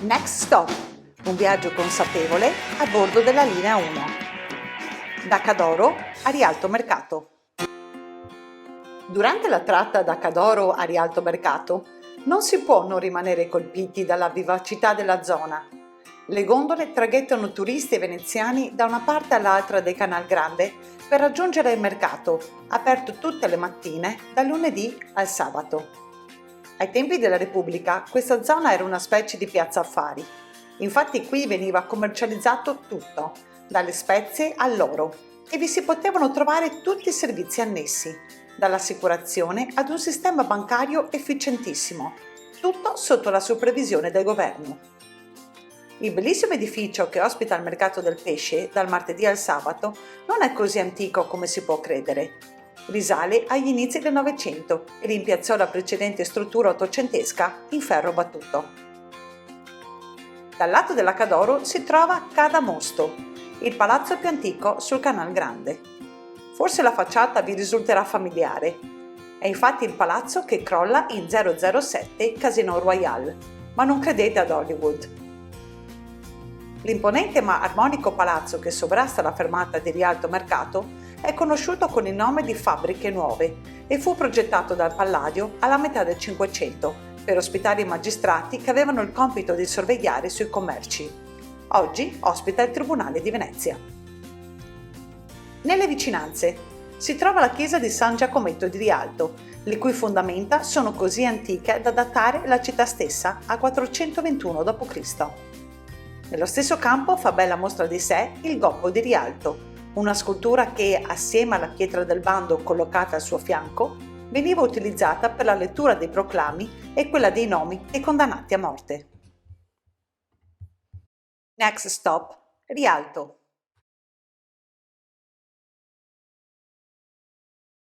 Next stop, un viaggio consapevole a bordo della linea 1. Da Cadoro a Rialto Mercato. Durante la tratta da Cadoro a Rialto Mercato non si può non rimanere colpiti dalla vivacità della zona. Le gondole traghettano turisti veneziani da una parte all'altra del Canal Grande per raggiungere il mercato, aperto tutte le mattine dal lunedì al sabato. Ai tempi della Repubblica questa zona era una specie di piazza affari. Infatti qui veniva commercializzato tutto, dalle spezie all'oro, e vi si potevano trovare tutti i servizi annessi, dall'assicurazione ad un sistema bancario efficientissimo, tutto sotto la supervisione del governo. Il bellissimo edificio che ospita il mercato del pesce dal martedì al sabato non è così antico come si può credere. Risale agli inizi del Novecento e rimpiazzò la precedente struttura ottocentesca in ferro battuto. Dal lato della Cadoro si trova Cada Mosto, il palazzo più antico sul Canal Grande. Forse la facciata vi risulterà familiare. È infatti il palazzo che crolla in 007 Casino Royale, ma non credete ad Hollywood. L'imponente ma armonico palazzo che sovrasta la fermata di Rialto Mercato è conosciuto con il nome di Fabbriche Nuove e fu progettato dal Palladio alla metà del Cinquecento per ospitare i magistrati che avevano il compito di sorvegliare sui commerci. Oggi ospita il Tribunale di Venezia. Nelle vicinanze si trova la chiesa di San Giacometto di Rialto, le cui fondamenta sono così antiche da datare la città stessa a 421 d.C. Nello stesso campo fa bella mostra di sé il Gobbo di Rialto, una scultura che, assieme alla pietra del bando collocata al suo fianco, veniva utilizzata per la lettura dei proclami e quella dei nomi dei condannati a morte. Next stop, Rialto.